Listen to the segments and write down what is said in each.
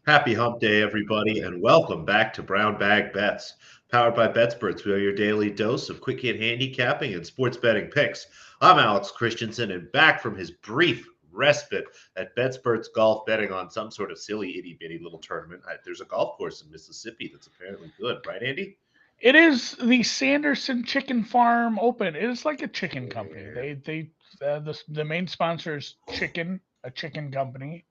Happy Hump Day, everybody, and welcome back to Brown Bag Bets. Powered by BetSperts, we are your daily dose of quick hit handicapping and sports betting picks. I'm Alex Christensen, and back from his brief respite at BetSperts Golf, betting on some sort of silly itty bitty little tournament. There's a golf course in Mississippi that's apparently good, right, Andy? It is the Sanderson Chicken Farm Open. It is like a chicken company. Yeah. The main sponsor is a chicken company.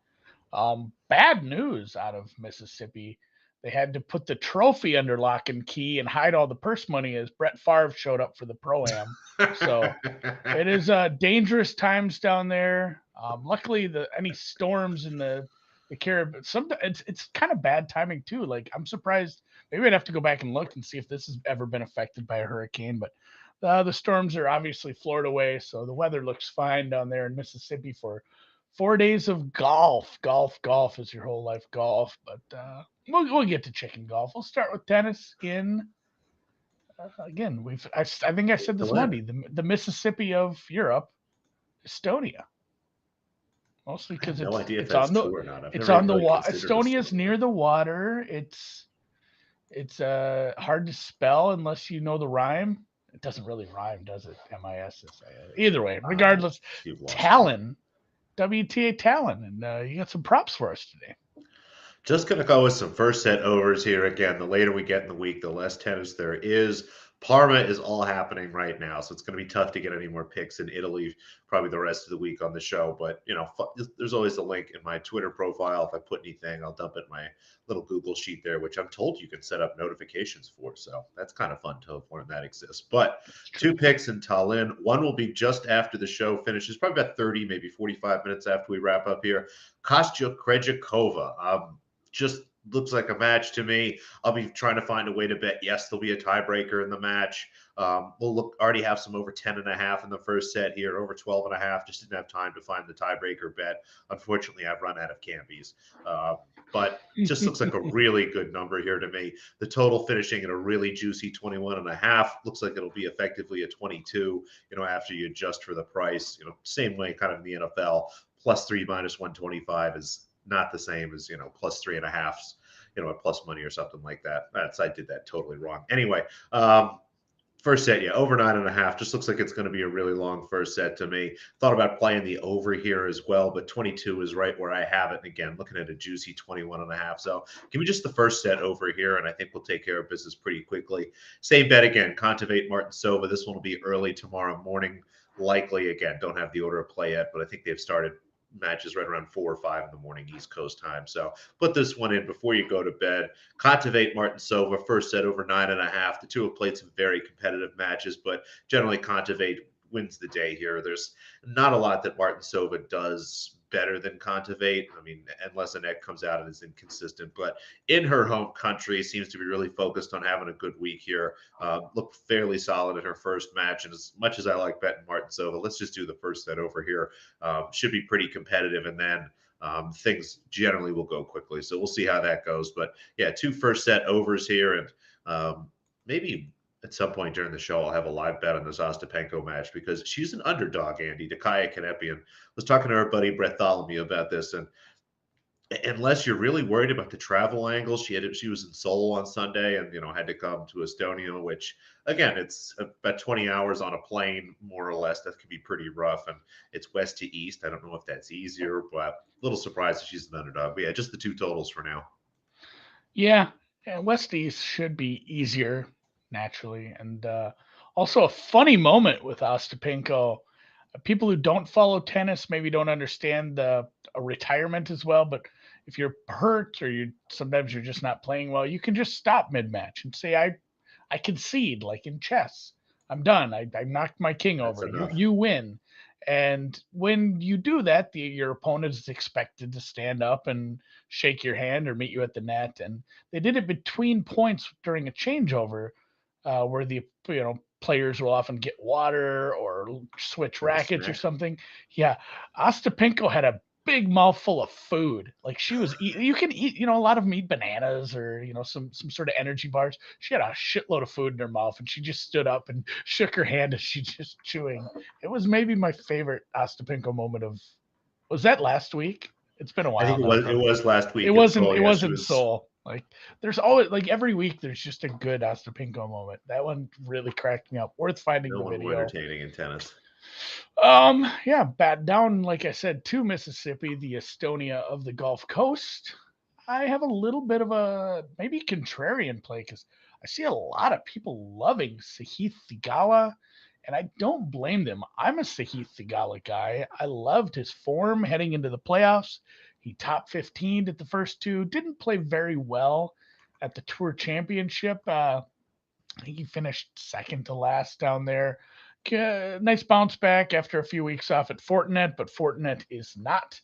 Bad news out of Mississippi. They had to put the trophy under lock and key and hide all the purse money as Brett Favre showed up for the pro am. So it is dangerous times down there. Luckily, the any storms in the Caribbean, it's kind of bad timing too. Like I'm surprised. Maybe I'd have to go back and look and see if this has ever been affected by a hurricane. But the storms are obviously Florida way, so the weather looks fine down there in Mississippi for 4 days of golf. Golf is your whole life golf. But we'll get to chicken golf. We'll start with tennis in again. I think I said this Glenn, Monday. The Mississippi of Europe, Estonia, mostly I have because no idea if it's that's on the true or not. I've it's never on the really water. considered Estonia's Estonia. near the water. It's hard to spell unless you know the rhyme. It doesn't really rhyme, does it? Miss. Either way, regardless, You've lost me. Talon, WTA Talon, and you got some props for us today. Just going to go with some first set overs here again. The later we get in the week, the less tennis there is. Parma is all happening right now, so it's going to be tough to get any more picks in Italy probably the rest of the week on the show. But, there's always a link in my Twitter profile. If I put anything, I'll dump it in my little Google sheet there, which I'm told you can set up notifications for. So that's kind of fun to have learned that exists. But That's true. two picks in Tallinn. One will be just after the show finishes, probably about 30, maybe 45 minutes after we wrap up here. Kostya Krejcikova. Just looks like a match to me. I'll be trying to find a way to bet. Yes, there'll be a tiebreaker in the match. We'll already have some over 10.5 in the first set here, over 12.5. Just didn't have time to find the tiebreaker bet. Unfortunately, I've run out of Cambies. But just looks like a really good number here to me. The total finishing at a really juicy 21.5. Looks like it'll be effectively a 22, after you adjust for the price. Same way kind of in the NFL. +3 -125 is not the same as +3.5, at plus money or something like that. I did that totally wrong. Anyway, first set, yeah, over 9.5. Just looks like it's going to be a really long first set to me. Thought about playing the over here as well, but 22 is right where I have it. And again, looking at a juicy 21.5. So give me just the first set over here, and I think we'll take care of business pretty quickly. Same bet again, Contivate Martin Sova. This one will be early tomorrow morning. Likely, again, don't have the order of play yet, but I think they've started matches right around 4 or 5 in the morning East Coast time. So put this one in before you go to bed. Contivate Martin Sova, first set over 9.5. The two have played some very competitive matches, but generally Contivate wins the day here. There's not a lot that Martin Sova does better than Contivate. I mean, unless Annette comes out and is inconsistent, but in her home country, seems to be really focused on having a good week here. Looked fairly solid in her first match, and as much as I like betting Martin Sova, let's just do the first set over here. Should be pretty competitive, and then things generally will go quickly. So we'll see how that goes. But yeah, two first set overs here, and maybe at some point during the show, I'll have a live bet on this Ostapenko match because she's an underdog, Andy, to Kaya Kanepian. Was talking to our buddy Brett Tholomew about this, and unless you're really worried about the travel angle, she was in Seoul on Sunday and had to come to Estonia, which again it's about 20 hours on a plane more or less. That could be pretty rough, and it's west to east. I don't know if that's easier, but a little surprised that she's an underdog. But yeah, just the two totals for now. Yeah, yeah, West East should be easier naturally, and also a funny moment with Ostapenko. People who don't follow tennis maybe don't understand the retirement as well, but if you're hurt or you sometimes you're just not playing well, you can just stop mid match and say I concede like in chess. I'm done. I knocked my king That's over. You enough. you win. And when you do that, your opponent is expected to stand up and shake your hand or meet you at the net. And they did it between points during a changeover, where the players will often get water or switch Have a rackets or snack. something. Yeah, Ostapenko had a big mouthful of food. Like she was you can eat, a lot of them eat bananas or, some sort of energy bars. She had a shitload of food in her mouth and she just stood up and shook her hand as she just chewing. It was maybe my favorite Ostapenko moment of was that last week? It's been a while. I think it was last week. It wasn't. It Yes, wasn't Seoul. Like there's always like every week there's just a good Ostapinko moment. That one really cracked me up. Worth finding no the one more video. entertaining in tennis. Yeah, bat down, like I said, to Mississippi, the Estonia of the Gulf Coast. I have a little bit of a maybe contrarian play because I see a lot of people loving Sahith Theegala, and I don't blame them. I'm a Sahith Theegala guy. I loved his form heading into the playoffs. He top 15 at the first two, didn't play very well at the Tour Championship. I think he finished second to last down there. Nice bounce back after a few weeks off at Fortinet, but Fortinet is not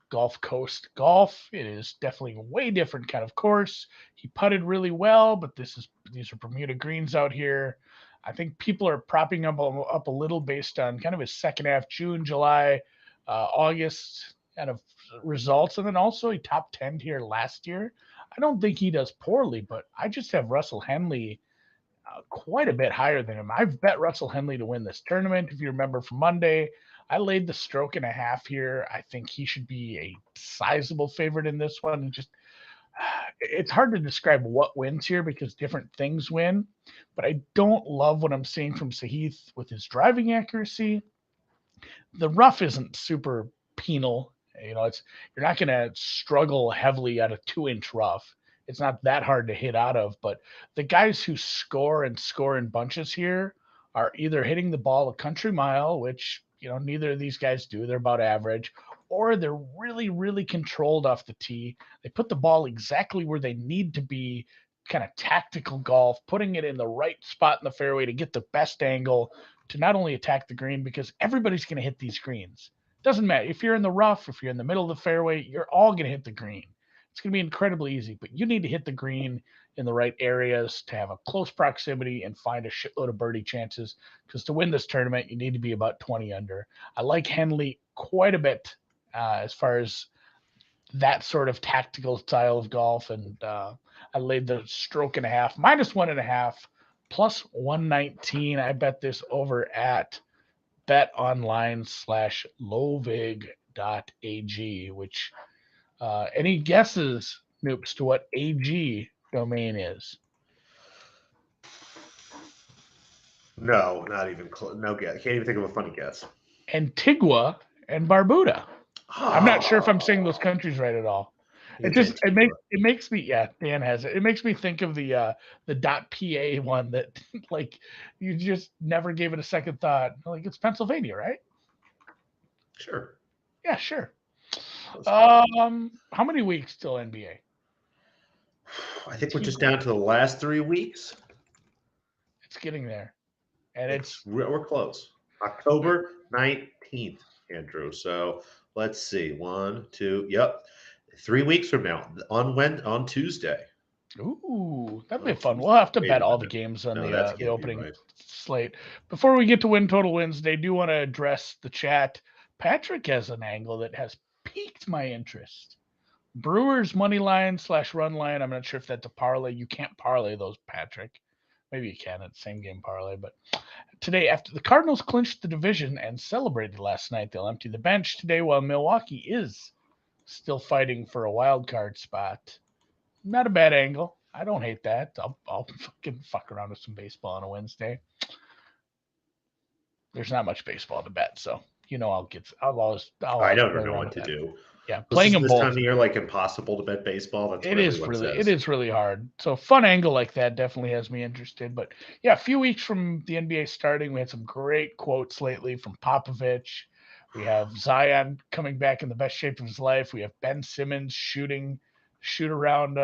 Gulf Coast golf. It is definitely a way different kind of course. He putted really well, but these are Bermuda greens out here. I think people are propping up a little based on kind of his second half, June, July, August kind of results, and then also he top 10 here last year. I don't think he does poorly, but I just have Russell Henley quite a bit higher than him. I've bet Russell Henley to win this tournament. If you remember from Monday, I laid the stroke and a half here. I think he should be a sizable favorite in this one. Just it's hard to describe what wins here because different things win, but I don't love what I'm seeing from Sahith with his driving accuracy. The rough isn't super penal. It's you're not going to struggle heavily at a 2-inch rough. It's not that hard to hit out of, but the guys who score and score in bunches here are either hitting the ball a country mile, which neither of these guys do. They're about average, or they're really, really controlled off the tee. They put the ball exactly where they need to be, kind of tactical golf, putting it in the right spot in the fairway to get the best angle to not only attack the green, because everybody's going to hit these greens. Doesn't matter if you're in the rough, if you're in the middle of the fairway, you're all going to hit the green. It's going to be incredibly easy, but you need to hit the green in the right areas to have a close proximity and find a shitload of birdie chances. Because to win this tournament, you need to be about 20 under. I like Henley quite a bit as far as that sort of tactical style of golf, and I laid the stroke and a half, -1.5, +119. I bet this over at betonline/lovig.ag, which any guesses, Noops, to what AG domain is? No, not even close. No guess. Can't even think of a funny guess. Antigua and Barbuda. I'm not sure if I'm saying those countries right at all. It makes me, yeah, Dan has it. It makes me think of the .pa one that like you just never gave it a second thought. Like it's Pennsylvania, right? Sure. Yeah, sure. How many weeks till NBA? I think we're just down to the last 3 weeks. It's getting there, and we're close. October 19th, Andrew. So let's see. 1, 2. Yep. 3 weeks from now on Tuesday. Ooh, that'd be fun. We'll have to bet all the games on the opening slate. Before we get to Win Total Wednesday, I do want to address the chat. Patrick has an angle that has piqued my interest. Brewers money line /run line. I'm not sure if that's a parlay. You can't parlay those, Patrick. Maybe you can at same game parlay. But today, after the Cardinals clinched the division and celebrated last night, they'll empty the bench today while Milwaukee is still fighting for a wild card spot. Not a bad angle. I don't hate that. I'll fucking fuck around with some baseball on a Wednesday. There's not much baseball to bet, so I don't know what to do. Yeah, playing them this both. Time of year, like impossible to bet baseball. That's what everyone says. It is really hard. So fun angle like that definitely has me interested. But yeah, a few weeks from the NBA starting, we had some great quotes lately from Popovich. We have Zion coming back in the best shape of his life. We have Ben Simmons shoot around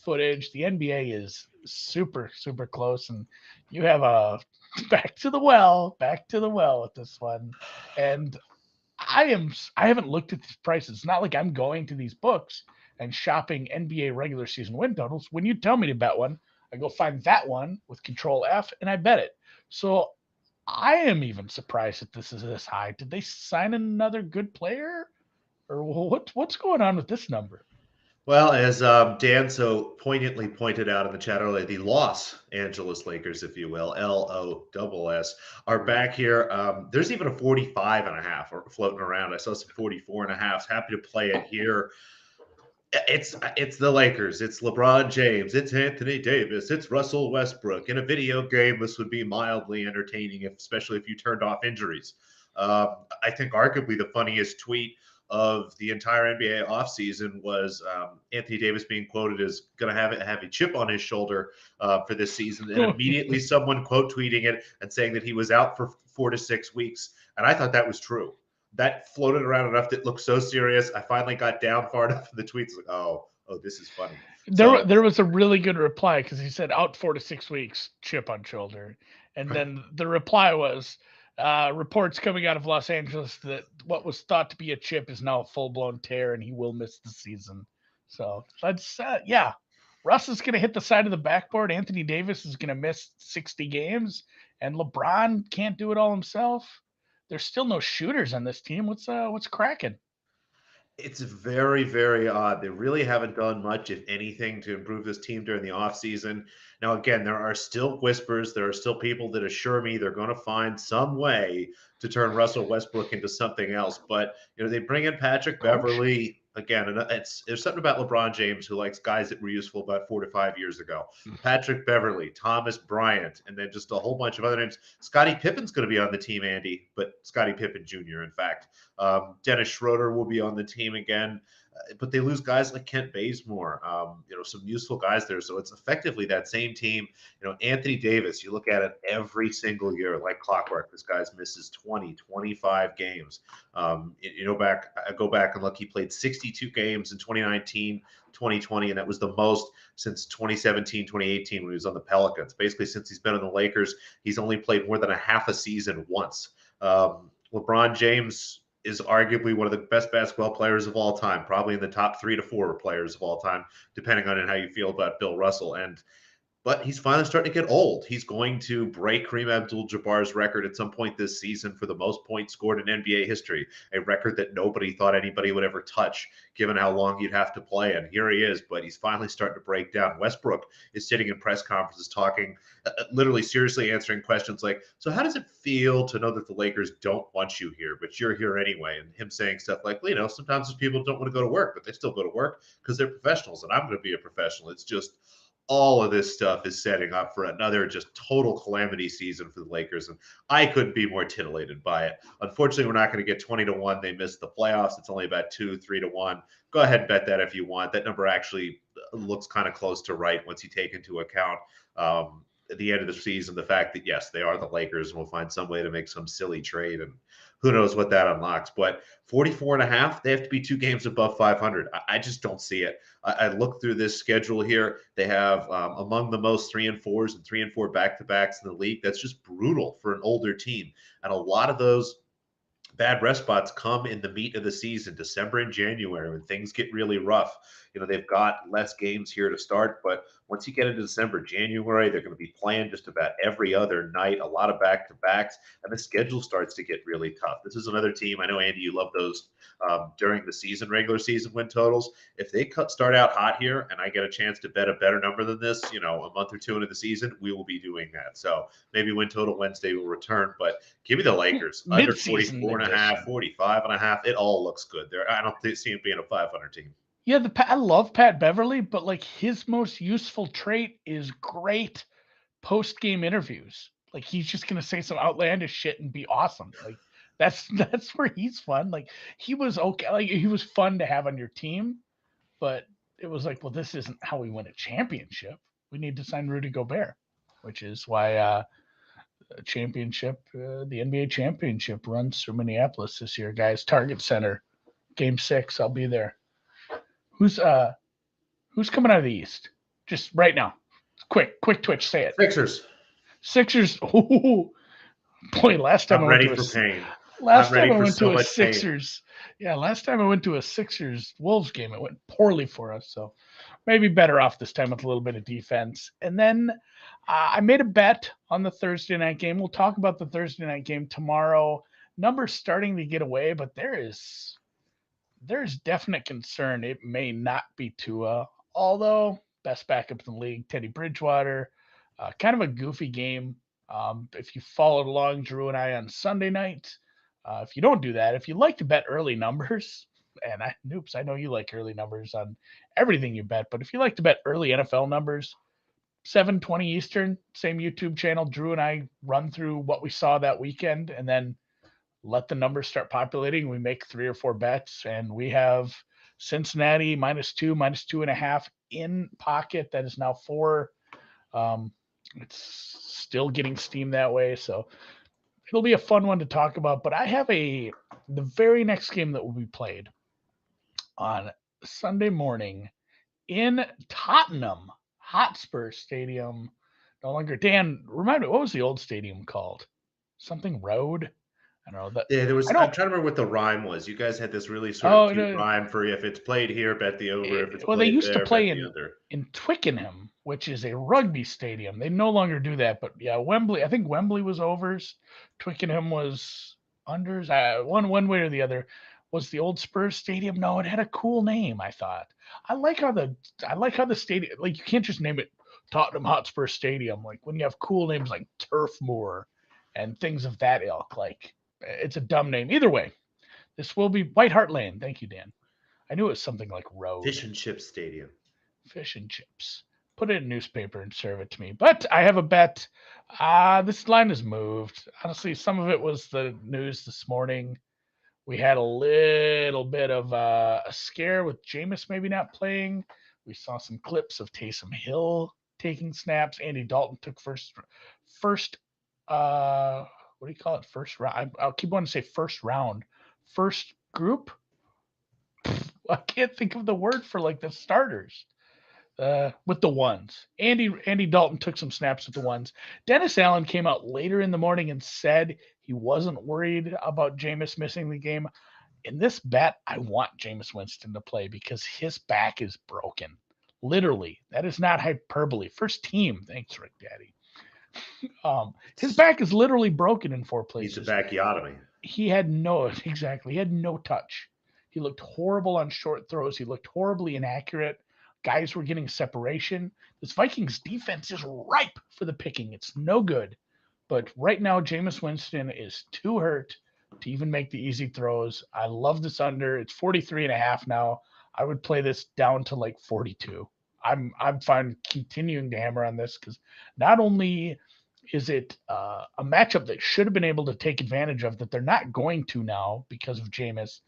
footage. The NBA is super, super close, and you have a back to the well with this one. And I haven't looked at these prices. It's not like I'm going to these books and shopping NBA regular season win totals. When you tell me to bet one, I go find that one with Control F and I bet it. So I am even surprised that this is this high. Did they sign another good player, or what's going on with this number? Well, as Dan so poignantly pointed out in the chat earlier, the Los Angeles Lakers, if you will, LOSS, are back here. There's even a 45 and a half floating around. I saw some 44 and a half. Happy to play it here. It's the Lakers. It's LeBron James. It's Anthony Davis. It's Russell Westbrook. In a video game, this would be mildly entertaining, especially if you turned off injuries. I think arguably the funniest tweet of the entire NBA offseason was Anthony Davis being quoted as going to have a chip on his shoulder for this season, and immediately someone quote tweeting it and saying that he was out for 4 to 6 weeks, and I thought that was true. That floated around enough that looked so serious. I finally got down far enough in the tweets, like, oh, this is funny. There was a really good reply because he said out 4 to 6 weeks, chip on shoulder, and then the reply was reports coming out of Los Angeles that what was thought to be a chip is now a full blown tear, and he will miss the season. So that's yeah. Russ is going to hit the side of the backboard. Anthony Davis is going to miss 60 games, and LeBron can't do it all himself. There's still no shooters on this team. What's cracking? It's very, very odd. They really haven't done much, if anything, to improve this team during the offseason. Now, again, there are still whispers. There are still people that assure me they're going to find some way to turn Russell Westbrook into something else. But, they bring in Patrick Beverly. Again, and there's something about LeBron James who likes guys that were useful about 4 to 5 years ago. Patrick Beverly, Thomas Bryant, and then just a whole bunch of other names. Scottie Pippen's going to be on the team, Andy, but Scottie Pippen Jr., in fact. Dennis Schroeder will be on the team again, but they lose guys like Kent Bazemore, some useful guys there. So it's effectively that same team. Anthony Davis, you look at it every single year like clockwork. This guy misses 20, 25 games. I go back and look, he played 62 games in 2019, 2020, and that was the most since 2017, 2018 when he was on the Pelicans. Basically, since he's been on the Lakers, he's only played more than a half a season once. LeBron James is arguably one of the best basketball players of all time, probably in the top 3 to 4 players of all time, depending on how you feel about Bill Russell. But he's finally starting to get old. He's going to break Kareem Abdul-Jabbar's record at some point this season for the most points scored in NBA history, a record that nobody thought anybody would ever touch, given how long you'd have to play. And here he is, but he's finally starting to break down. Westbrook is sitting in press conferences talking, literally seriously answering questions like, so how does it feel to know that the Lakers don't want you here, but you're here anyway? And him saying stuff like, sometimes people don't want to go to work, but they still go to work because they're professionals, and I'm going to be a professional. It's just all of this stuff is setting up for another just total calamity season for the Lakers. And I couldn't be more titillated by it. Unfortunately, we're not going to get 20 to 1. They missed the playoffs. It's only about 2, 3 to 1. Go ahead and bet that if you want. That number actually looks kind of close to right once you take into account at the end of the season, the fact that, yes, they are the Lakers and will find some way to make some silly trade. And who knows what that unlocks. But 44 and a half, they have to be 2 games above 500. I just don't see it. I look through this schedule here. They have among the most 3-4s and 3-4 back-to-backs in the league. That's just brutal for an older team. And a lot of those bad rest spots come in the meat of the season, December and January, when things get really rough. They've got less games here to start, but once you get into December, January, they're going to be playing just about every other night, a lot of back-to-backs, and the schedule starts to get really tough. This is another team. I know, Andy, you love those during the season, regular season win totals. If they start out hot here and I get a chance to bet a better number than this, a month or two into the season, we will be doing that. So maybe win total Wednesday will return, but give me the Lakers. Under 44 and a half, 45 and a half. It all looks good there. I don't see it being a 500 team. Yeah, I love Pat Beverly, but like his most useful trait is great post-game interviews. Like he's just gonna say some outlandish shit and be awesome. Like that's where he's fun. Like he was okay. Like he was fun to have on your team, but it was like, well, this isn't how we win a championship. We need to sign Rudy Gobert, which is why the NBA championship runs through Minneapolis this year, guys. Target Center, Game 6. I'll be there. Who's coming out of the East? Just right now. Quick Twitch, say it. Sixers. Oh boy, last time I'm ready for pain. Last time I went to a Sixers. Yeah, last time I went to a Sixers Wolves game, it went poorly for us. So maybe better off this time with a little bit of defense. And then I made a bet on the Thursday night game. We'll talk about the Thursday night game tomorrow. Numbers starting to get away, but there is there's definite concern it may not be Tua, although best backup in the league, Teddy Bridgewater. Kind of a goofy game. If you followed along, Drew and I on Sunday night, if you don't do that, if you like to bet early numbers, and Noops, I know you like early numbers on everything you bet, but if you like to bet early NFL numbers, 7:20 Eastern, same YouTube channel. Drew and I run through what we saw that weekend, and then let the numbers start populating. We make 3 or 4 bets, and we have Cincinnati -2, -2.5 in pocket. That is now 4. Um, it's still getting steam that way, so it'll be a fun one to talk about. But I have the very next game that will be played on Sunday morning in Tottenham Hotspur Stadium. No longer. Dan, remind me, what was the old stadium called? Something Road. I don't know that. Yeah, there I was. I'm don't. trying to remember what the rhyme was. You guys had this really sort of Oh cute no. rhyme for if it's played here, bet the over. If it's Well, they played used to there, bet play the under. in Twickenham, which is a rugby stadium. They no longer do that, but yeah, Wembley. I think Wembley was overs. Twickenham was unders. One way or the other. Was the old Spurs stadium? No, it had a cool name. I thought. I like how the stadium, like, you can't just name it Tottenham Hotspur Stadium. Like, when you have cool names like Turf Moor and things of that ilk. Like, it's a dumb name. Either way, this will be White Hart Lane. Thank you, Dan. I knew it was something like Fish Road. and Chip Stadium. Fish and chips. Put it in newspaper and serve it to me. But I have a bet. This line has moved. Honestly, some of it was the news this morning. We had a little bit of a scare with Jameis maybe not playing. We saw some clips of Taysom Hill taking snaps. Andy Dalton took first. What do you call it? First round. I'll keep wanting to say first round. First group. I can't think of the word for like the starters. With the ones. Andy Dalton took some snaps with the ones. Dennis Allen came out later in the morning and said he wasn't worried about Jameis missing the game. In this bet, I want Jameis Winston to play because his back is broken. Literally, that is not hyperbole. First team, thanks, Rick Daddy. His back is literally broken in 4 Needs a places. bacchiotomy. He had no exactly. He had no touch. He looked horrible on short throws. He looked horribly inaccurate. Guys were getting separation. This Vikings defense is ripe for the picking. It's no good. But right now, Jameis Winston is too hurt to even make the easy throws. I love this under. It's 43.5 now. I would play this down to like 42. I'm fine continuing to hammer on this because not only is it a matchup that should have been able to take advantage of that they're not going to now because of Jameis.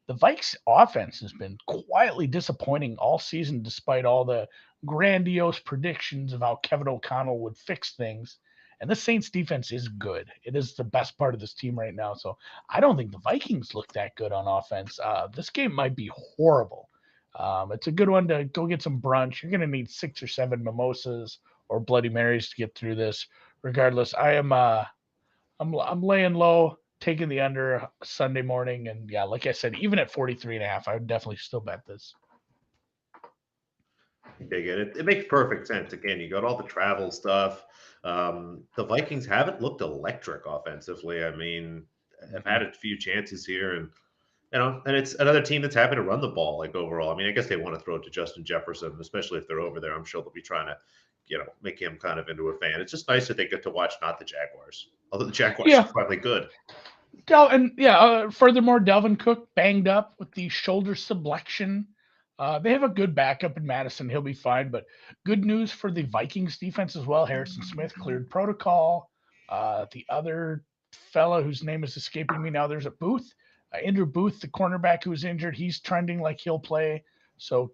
The Vikes offense has been quietly disappointing all season despite all the grandiose predictions of how Kevin O'Connell would fix things. And the Saints defense is good. It is the best part of this team right now. So I don't think the Vikings look that good on offense. This game might be horrible. It's a good one to go get some brunch. You're going to need 6 or 7 mimosas or Bloody Marys to get through this. Regardless, I'm laying low, taking the under Sunday morning, and yeah, like I said, even at 43.5, I would definitely still bet this. Dig it. It makes perfect sense. Again, you got all the travel stuff. The Vikings haven't looked electric offensively. I mean, I've had a few chances here, and and it's another team that's happy to run the ball. Like overall, I mean, I guess they want to throw it to Justin Jefferson, especially if they're over there. I'm sure they'll be trying to, make him kind of into a fan. It's just nice that they get to watch not the Jaguars, although the Jaguars are Yeah, finally good. Furthermore, Delvin Cook banged up with the shoulder subluxation. They have a good backup in Madison. He'll be fine. But good news for the Vikings defense as well. Harrison Smith cleared protocol. The other fella whose name is escaping me now, there's a Booth. Andrew Booth, the cornerback who was injured, he's trending like he'll play. So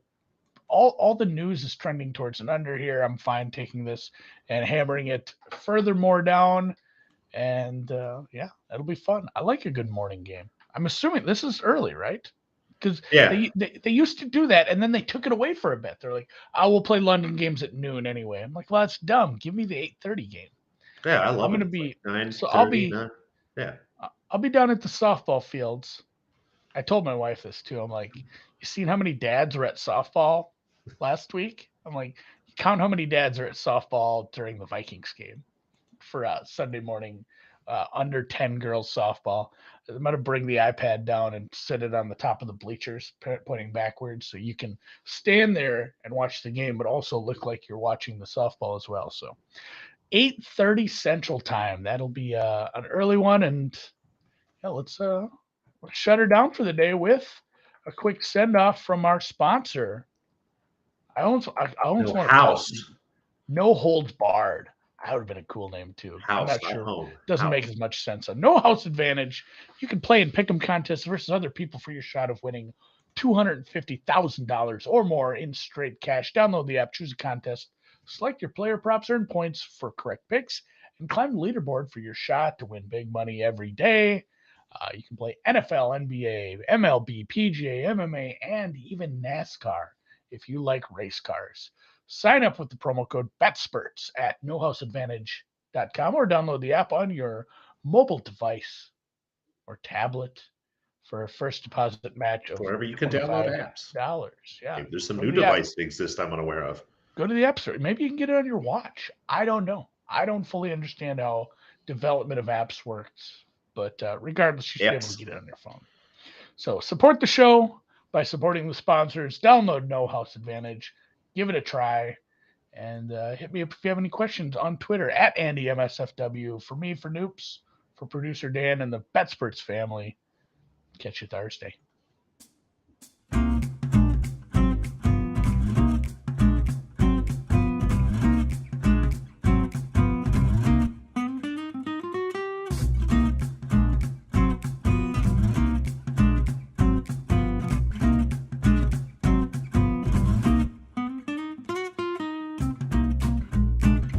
all the news is trending towards an under here. I'm fine taking this and hammering it furthermore down. And yeah, that'll be fun. I like a good morning game. I'm assuming this is early, right? Because Yeah, they used to do that, and then they took it away for a bit. They're like, "I will play London games at noon anyway." I'm like, "Well, that's dumb. Give me the 8:30 game." yeah, I I'm love it. gonna It's like be so 9:30, 9. Yeah, I'll be down at the softball fields. I told my wife this too. I'm like, "You seen how many dads were at softball last week?" I'm like, "Count how many dads are at softball during the Vikings game for Sunday morning under 10 girls softball. I'm going to bring the iPad down and sit it on the top of the bleachers, pointing backwards, so you can stand there and watch the game, but also look like you're watching the softball as well. So 8:30 Central Time. That'll be an early one, and yeah, let's shut her down for the day with a quick send off from our sponsor. I almost No, want to call it House. No Holds Barred. That would have been a cool name too. I'm House, not not sure. home. Doesn't House. make as much sense. A no house advantage. You can play in pick'em contests versus other people for your shot of winning $250,000 or more in straight cash. Download the app, choose a contest, select your player props, earn points for correct picks, and climb the leaderboard for your shot to win big money every day. You can play NFL, NBA, MLB, PGA, MMA, and even NASCAR if you like race cars. Sign up with the promo code BETSPURTS at nohouseadvantage.com or download the app on your mobile device or tablet for a first deposit match of Wherever you can download apps. Yeah. Maybe there's some Go new to the app. device that exists I'm unaware of. Go to the App Store. Maybe you can get it on your watch. I don't know. I don't fully understand how development of apps works, but regardless, you should be able to get it on your phone. So support the show by supporting the sponsors. Download No House Advantage. Give it a try. And hit me up if you have any questions on Twitter at AndyMSFW. For me, for Noops, for producer Dan and the BetSperts family. Catch you Thursday.